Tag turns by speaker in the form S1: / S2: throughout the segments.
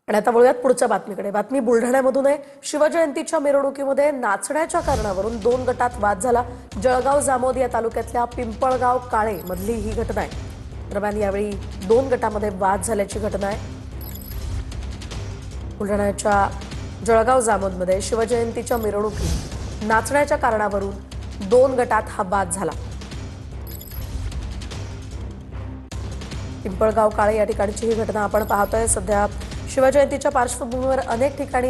S1: आणि आता वळूयात पुढच्या बातमीकडे। बातमी बुलढाण्यामधून आहे। शिवजयंतीच्या मिरवणुकीमध्ये नाचण्याच्या कारणावरून दोन गटात वाद झाला। जळगाव जामोद या तालुक्यातल्या पिंपळगाव काळे मधली ही घटना आहे। दरम्यान यावेळी दोन गटामध्ये वाद झाल्याची घटना आहे। बुलढाण्याच्या जळगाव जामोदमध्ये शिवजयंतीच्या मिरवणुकीत नाचण्याच्या कारणावरून दोन गटात हा वाद झाला। पिंपळगाव काळे या ठिकाणची ही घटना आपण पाहतोय। सध्या शिवजयंतीच्या पार्श्वभूमीवर अनेक ठिकाणी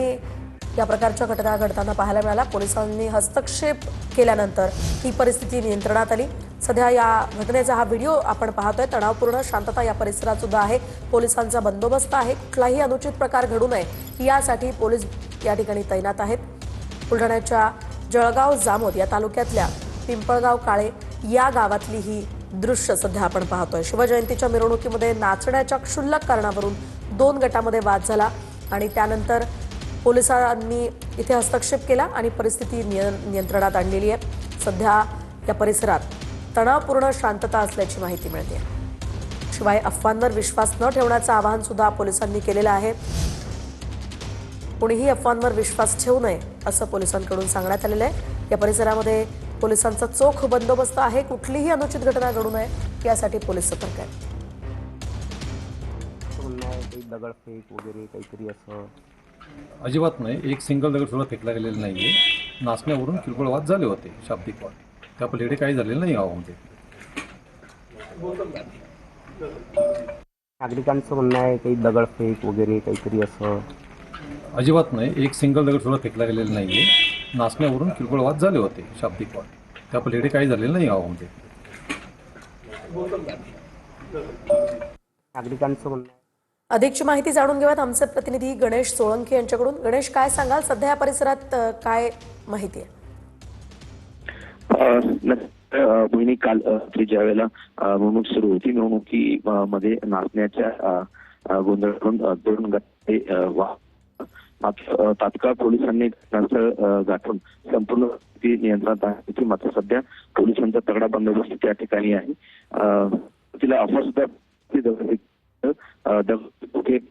S1: या प्रकारच्या घटना घडताना पाहायला मिळाल्या। पोलिसांनी हस्तक्षेप केल्यानंतर ही परिस्थिती नियंत्रणात आली। सध्या या घटनेचा हा व्हिडिओ आपण पाहतोय। तणावपूर्ण शांतता या परिसरात सुद्धा आहे। पोलिसांचा बंदोबस्त आहे। कुठलाही अनुचित प्रकार घडू नये यासाठी पोलीस या ठिकाणी तैनात आहेत। बुलढाण्याच्या जळगाव जामोद या तालुक्यातल्या पिंपळगाव काळे या गावातली ही दृश्य सध्या आपण पाहतोय। शिवजयंतीच्या मिरवणुकीमध्ये नाचण्याच्या क्षुल्लक कारणावरून दोन गटामध्ये वाद झाला आणि त्यानंतर पोलिसांनी इथे हस्तक्षेप केला आणि परिस्थिती नियंत्रणात आणलेली आहे। सध्या या परिसरात तणावपूर्ण शांतता असल्याची माहिती मिळते। शिवाय अफवांवर विश्वास न ठेवण्याचं आवाहन सुद्धा पोलिसांनी केलेलं आहे। कोणीही अफवांवर विश्वास ठेवू नये असं पोलिसांकडून सांगण्यात आलेलं आहे। या परिसरामध्ये पोलिसांचा चोख बंदोबस्त आहे। कुठलीही अनुचित घटना घडू नये यासाठी पोलीस सतर्क आहेत।
S2: दगडफेक वगैरे काहीतरी असं
S3: अजिबात नाही। एक सिंगल दगड सुद्धा फेकला गेलेला नाहीये। नाचण्यावरून किरकोळ वाद झाले होते, शाब्दिक वाद। त्या पलीकडे काही झालेलं नाही गावामध्ये।
S2: नागरिकांचं म्हणणं आहे काही दगडफेक वगैरे काहीतरी असं
S3: अजिबात नाही। एक सिंगल दगड सुद्धा फेकला गेलेला नाहीये। नाचण्यावरून किरकोळ वाद झाले होते, शाब्दिक वाद। त्या पलीकडे काही झालेलं नाही गावामध्ये।
S2: नागरिकांचं म्हणणं
S1: अधिकची माहिती जाणून घेऊयात आमचे प्रतिनिधी गणेश सोळंकी यांच्याकडून। गणेश, काय सांगाल सध्या या परिसरात काय माहिती आहे?
S4: बहिणी काल रात्री ज्या वेळेला मिरवणूक सुरू होती, मिरवणुकीमध्ये नाचण्याच्या गोंधळातून दोन गटाचे मात्र तात्काळ पोलिसांनी घटनास्थळ गाठून संपूर्ण स्थिती नियंत्रणात आणली। मात्र सध्या पोलिसांचा तगडा बंदोबस्त त्या ठिकाणी आहे। तिला अफवा सुद्धा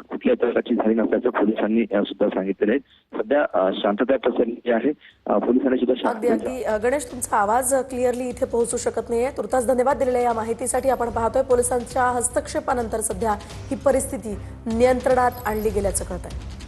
S4: कुठल्या प्रकारची झाली नसल्याचं पोलिसांनी सुद्धा सांगितलेलं आहे। सध्या शांतता पसरली आहे। पोलिसांनी सुद्धा
S1: अगदी गणेश, तुमचा आवाज क्लिअरली इथे पोहोचू शकत नाहीये। तुर्तास धन्यवाद दिलेल्या या माहितीसाठी। आपण पाहतोय पोलिसांच्या हस्तक्षेपानंतर सध्या ही परिस्थिती नियंत्रणात आणली गेल्याचं कळतंय।